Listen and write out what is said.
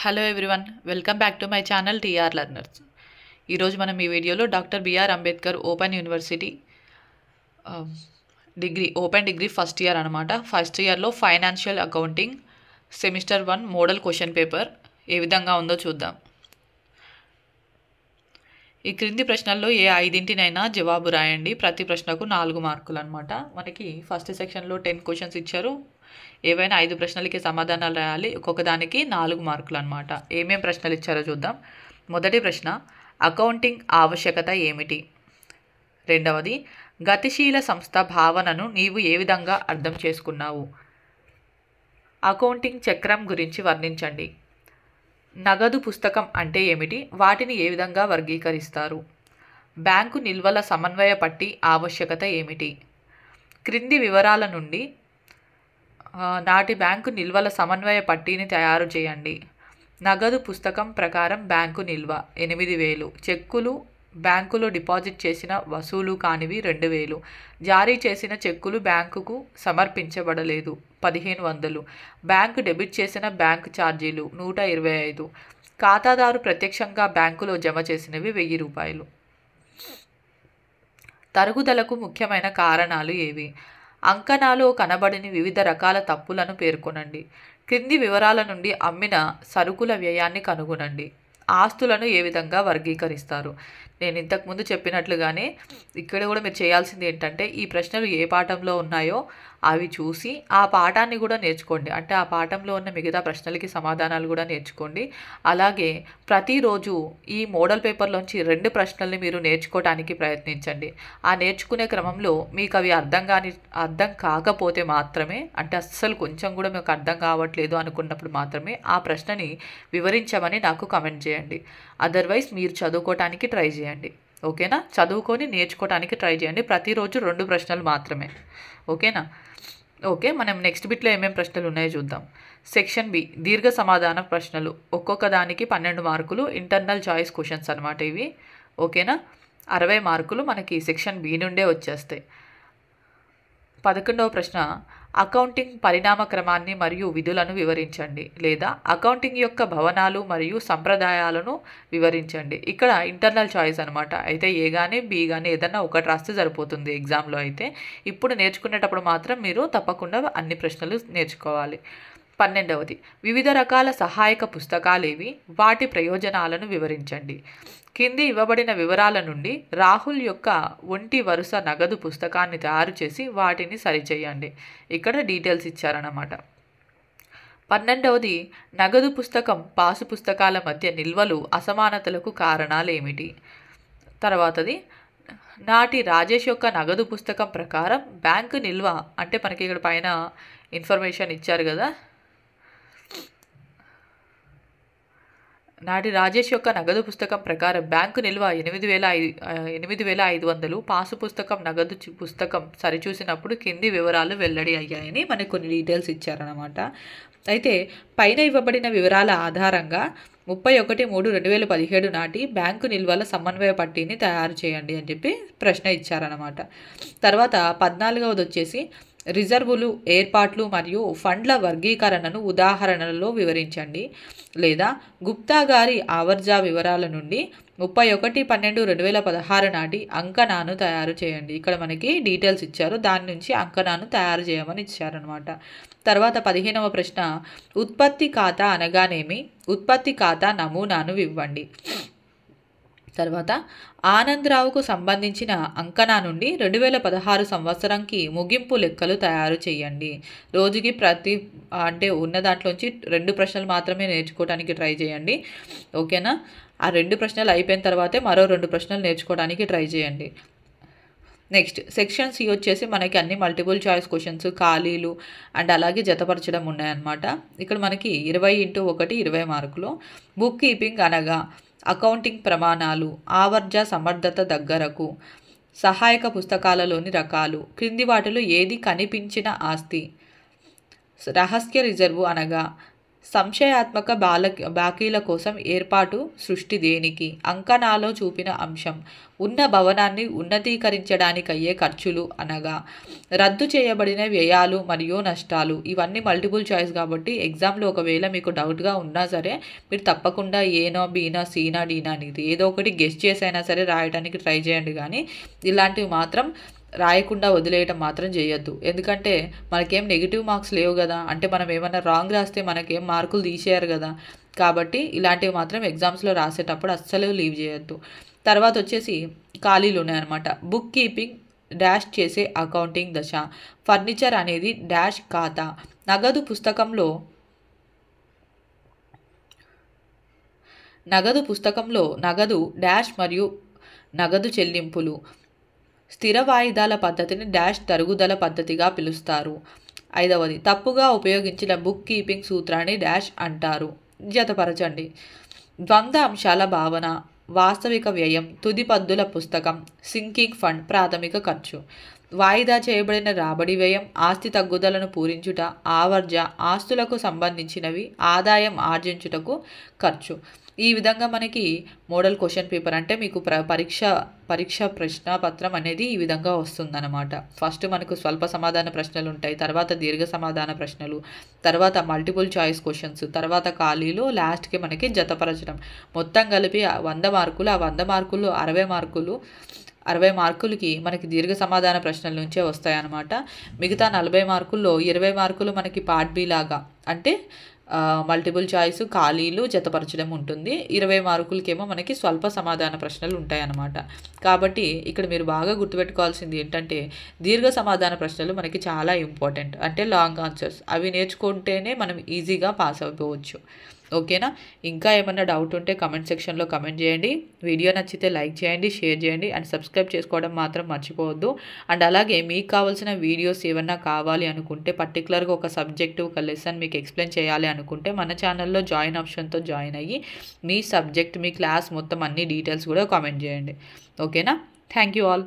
Hello everyone, welcome back to my channel TR learners. ఈరోజు మనం ఈ వీడియోలో doctor BR Ambedkar open university open degree first year అనమాట. First ఇయర్లో financial accounting semester 1 model question paper ఏ విధంగా ఉందో చూద్దాం. ఈ క్రింది ప్రశ్నల్లో ఏ 5 జవాబు రాయండి. ప్రతి ప్రశ్నకు 4 మార్కులు అనమాట. మనకి ఫస్ట్ సెక్షన్లో 10 క్వశ్చన్స్ ఇచ్చారు. ఏవైనా 5 ప్రశ్నలకి సమాధానాలు రాయాలి. ఒక్కొక్క దానికి 4 మార్కులు అనమాట. ఏమేం ప్రశ్నలు ఇచ్చారో చూద్దాం. మొదటి ప్రశ్న, అకౌంటింగ్ ఆవశ్యకత ఏమిటి? రెండవది, గతిశీల సంస్థ భావనను నీవు ఏ విధంగా అర్థం చేసుకున్నావు? అకౌంటింగ్ చక్రం గురించి వర్ణించండి. నగదు పుస్తకం అంటే ఏమిటి? వాటిని ఏ విధంగా వర్గీకరిస్తారు? బ్యాంకు నిల్వల సమన్వయ పట్టి ఆవశ్యకత ఏమిటి? క్రింది వివరాల నుండి నాటి బ్యాంకు నిల్వల సమన్వయ పట్టీని తయారు చేయండి. నగదు పుస్తకం ప్రకారం బ్యాంకు నిల్వ 8,000, చెక్కులు బ్యాంకులో డిపాజిట్ చేసిన వసూలు కానివి 2,000, జారీ చేసిన చెక్కులు బ్యాంకుకు సమర్పించబడలేదు 1,500, బ్యాంకు డెబిట్ చేసిన బ్యాంకు ఛార్జీలు 125, ఖాతాదారు ప్రత్యక్షంగా బ్యాంకులో జమ చేసినవి 1,000 రూపాయలు. తరుగుదలకు ముఖ్యమైన కారణాలు ఏవి? అంకణాలో కనబడని వివిధ రకాల తప్పులను పేర్కొనండి. క్రింది వివరాల నుండి అమ్మిన సరుకుల వ్యయాన్ని కనుగొనండి. ఆస్తులను ఏ విధంగా వర్గీకరిస్తారు? నేను ఇంతకుముందు చెప్పినట్లుగానే ఇక్కడ కూడా మీరు చేయాల్సింది ఏంటంటే, ఈ ప్రశ్నలు ఏ పాఠంలో ఉన్నాయో అవి చూసి ఆ పాఠాన్ని కూడా నేర్చుకోండి. అంటే ఆ పాఠంలో ఉన్న మిగతా ప్రశ్నలకి సమాధానాలు కూడా నేర్చుకోండి. అలాగే ప్రతిరోజు ఈ మోడల్ పేపర్లోంచి 2 ప్రశ్నల్ని మీరు నేర్చుకోవడానికి ప్రయత్నించండి. ఆ నేర్చుకునే క్రమంలో మీకు అవి అర్థం కాకపోతే మాత్రమే, అంటే అస్సలు కొంచెం కూడా మీకు అర్థం కావట్లేదు అనుకున్నప్పుడు మాత్రమే ఆ ప్రశ్నని వివరించమని నాకు కమెంట్ చేయండి. అదర్వైజ్ మీరు చదువుకోవటానికి ట్రై చేయండి. ఓకేనా? చదువుకొని నేర్చుకోవడానికి ట్రై చేయండి. ప్రతిరోజు 2 ప్రశ్నలు మాత్రమే. ఓకేనా? ఓకే, మనం నెక్స్ట్ బిట్లో ఏమేమి ప్రశ్నలు ఉన్నాయో చూద్దాం. సెక్షన్ బి, దీర్ఘ సమాధాన ప్రశ్నలు. ఒక్కొక్క దానికి 12 మార్కులు. ఇంటర్నల్ చాయిస్ క్వశ్చన్స్ అనమాట ఇవి. ఓకేనా? 60 మార్కులు మనకి సెక్షన్ బి నుండే వచ్చేస్తాయి. 11వ ప్రశ్న, అకౌంటింగ్ పరిణామ క్రమాన్ని మరియు విధులను వివరించండి, లేదా అకౌంటింగ్ యొక్క భవనాలు మరియు సంప్రదాయాలను వివరించండి. ఇక్కడ ఇంటర్నల్ చాయిస్ అనమాట. అయితే ఏ కానీ బి కానీ ఏదన్నా ఒకటి రాస్తే సరిపోతుంది ఎగ్జామ్లో. అయితే ఇప్పుడు నేర్చుకునేటప్పుడు మాత్రం మీరు తప్పకుండా అన్ని ప్రశ్నలు నేర్చుకోవాలి. 12వది, వివిధ రకాల సహాయక పుస్తకాలేవి? వాటి ప్రయోజనాలను వివరించండి. కింది ఇవ్వబడిన వివరాల నుండి రాహుల్ యొక్క ఒంటి వరుస నగదు పుస్తకాన్ని తయారు చేసి వాటిని సరిచేయండి. ఇక్కడ డీటెయిల్స్ ఇచ్చారన్నమాట. 12వది, నగదు పుస్తకం పాసు పుస్తకాల మధ్య నిల్వలు అసమానతలకు కారణాలు ఏమిటి? తర్వాతది, నాటి రాజేష్ యొక్క నగదు పుస్తకం ప్రకారం బ్యాంకు నిల్వ, అంటే మనకి ఇక్కడ పైన ఇన్ఫర్మేషన్ ఇచ్చారు కదా, నాటి రాజేష్ యొక్క నగదు పుస్తకం ప్రకారం బ్యాంకు నిల్వ 8,500. పాసు పుస్తకం నగదు పుస్తకం సరిచూసినప్పుడు కింది వివరాలు వెల్లడి అయ్యాయని మనకు కొన్ని డీటెయిల్స్ ఇచ్చారన్నమాట. అయితే పైన ఇవ్వబడిన వివరాల ఆధారంగా 31/3/2017 నాటి బ్యాంకు నిల్వల సమన్వయ పట్టీని తయారు చేయండి అని చెప్పి ప్రశ్న ఇచ్చారన్నమాట. తర్వాత 14వది వచ్చేసి, రిజర్వులు, ఏర్పాట్లు మరియు ఫండ్ల వర్గీకరణను ఉదాహరణలలో వివరించండి, లేదా గుప్తా గారి ఆవర్జా వివరాల నుండి 31/12/2016 నాటి అంకణాను తయారు చేయండి. ఇక్కడ మనకి డీటెయిల్స్ ఇచ్చారు, దాని నుంచి అంకణాను తయారు చేయమని ఇచ్చారనమాట. తర్వాత 15వ ప్రశ్న, ఉత్పత్తి ఖాతా అనగానేమి? ఉత్పత్తి ఖాతా నమూనాను ఇవ్వండి. తర్వాత ఆనందరావుకు సంబంధించిన అంకణా నుండి 2016 సంవత్సరంకి ముగింపు లెక్కలు తయారు చేయండి. రోజుకి అంటే ఉన్న దాంట్లోంచి 2 ప్రశ్నలు మాత్రమే నేర్చుకోవడానికి ట్రై చేయండి. ఓకేనా? ఆ 2 ప్రశ్నలు అయిపోయిన తర్వాతే మరో 2 ప్రశ్నలు నేర్చుకోవడానికి ట్రై చేయండి. నెక్స్ట్ సెక్షన్ సి వచ్చేసి మనకి అన్ని మల్టిపుల్ చాయిస్ క్వశ్చన్స్, ఖాళీలు అండ్ అలాగే జతపరచడం ఉన్నాయన్నమాట. ఇక్కడ మనకి 20x1 20 మార్కులు. బుక్ కీపింగ్ అనగా అకౌంటింగ్ ప్రమాణాలు, ఆవర్జ సమర్థత దగ్గరకు, సహాయక పుస్తకాలలోని రకాలు, క్రింది వాటిలో ఏది కనిపించిన ఆస్తి? రహస్య రిజర్వు అనగా సంశయాత్మక బాకీల కోసం ఏర్పాటు సృష్టి దేనికి? అంకణాలో చూపిన అంశం. ఉన్న భవనాన్ని ఉన్నతీకరించడానికయ్యే ఖర్చులు అనగా రద్దు చేయబడిన వ్యయాలు మరియు నష్టాలు. ఇవన్నీ మల్టిపుల్ చాయిస్ కాబట్టి ఎగ్జామ్లో ఒకవేళ మీకు డౌట్గా ఉన్నా సరే మీరు తప్పకుండా ఏనో బీనా సీనా డీనా అనేది ఏదో ఒకటి గెస్ చేసైనా సరే రాయడానికి ట్రై చేయండి. కానీ ఇలాంటివి మాత్రం రాయకుండా వదిలేయటం మాత్రం చేయొద్దు. ఎందుకంటే మనకేం నెగిటివ్ మార్క్స్ లేవు కదా, అంటే మనం ఏమైనా రాంగ్ రాస్తే మనకేం మార్కులు తీసేయారు కదా. కాబట్టి ఇలాంటివి మాత్రం ఎగ్జామ్స్లో రాసేటప్పుడు అస్సలు లీవ్ చేయొద్దు. తర్వాత వచ్చేసి ఖాళీలు ఉన్నాయన్నమాట. బుక్ కీపింగ్ డాష్ చేసే అకౌంటింగ్ దశ. ఫర్నిచర్ అనేది డాష్ ఖాతా. నగదు పుస్తకంలో నగదు డాష్ మరియు నగదు చెల్లింపులు. స్థిర వాయిదాల పద్ధతిని డాష్ తరుగుదల పద్ధతిగా పిలుస్తారు. 5వది తప్పుగా ఉపయోగించిన బుక్ కీపింగ్ సూత్రాన్ని డాష్ అంటారు. జతపరచండి. ద్వంద్వ అంశాల భావన, వాస్తవిక వ్యయం, తుది పద్దుల పుస్తకం, సింకింగ్ ఫండ్, ప్రాథమిక ఖర్చు. వాయిదా చేయబడిన రాబడి వ్యయం, ఆస్తి తగ్గుదలను పూరించుట, ఆవర్జ, ఆస్తులకు సంబంధించినవి, ఆదాయం ఆర్జించుటకు ఖర్చు. ఈ విధంగా మనకి మోడల్ క్వశ్చన్ పేపర్ అంటే మీకు పరీక్ష ప్రశ్నపత్రం అనేది ఈ విధంగా వస్తుందన్నమాట. ఫస్ట్ మనకు స్వల్ప సమాధాన ప్రశ్నలు ఉంటాయి, తర్వాత దీర్ఘ సమాధాన ప్రశ్నలు, తర్వాత మల్టిపుల్ చాయిస్ క్వశ్చన్స్, తర్వాత ఖాళీలు, లాస్ట్కి మనకి జతపరచడం. మొత్తం కలిపి 100 మార్కులు. ఆ 100 మార్కుల్లో 60 మార్కులకి మనకి దీర్ఘ సమాధాన ప్రశ్నల నుంచే వస్తాయన్నమాట. మిగతా 40 మార్కుల్లో 20 మార్కులు మనకి పార్ట్ బి లాగా అంటే మల్టిపుల్ చాయిస్, ఖాళీలు, జతపరచడం ఉంటుంది. 20 మార్కులకేమో మనకి స్వల్ప సమాధాన ప్రశ్నలు ఉంటాయన్నమాట. కాబట్టి ఇక్కడ మీరు బాగా గుర్తుపెట్టుకోవాల్సింది ఏంటంటే దీర్ఘ సమాధాన ప్రశ్నలు మనకి చాలా ఇంపార్టెంట్. అంటే లాంగ్ ఆన్సర్స్ అవి నేర్చుకుంటేనే మనం ఈజీగా పాస్ అయిపోవచ్చు. ఓకేనా? ఇంకా ఏమన్నా డౌట్ ఉంటే కమెంట్ సెక్షన్లో కమెంట్ చేయండి. వీడియో నచ్చితే లైక్ చేయండి, షేర్ చేయండి అండ్ సబ్స్క్రైబ్ చేసుకోవడం మాత్రం మర్చిపోవద్దు. అండ్ అలాగే మీకు కావాల్సిన వీడియోస్ ఏమన్నా కావాలి అనుకుంటే, పర్టికులర్గా ఒక సబ్జెక్టు, ఒక లెసన్ మీకు ఎక్స్ప్లెయిన్ చేయాలి అనుకుంటే మన ఛానల్లో జాయిన్ ఆప్షన్తో జాయిన్ అయ్యి మీ సబ్జెక్ట్, మీ క్లాస్ మొత్తం అన్ని డీటెయిల్స్ కూడా కామెంట్ చేయండి. ఓకేనా? Thank you all.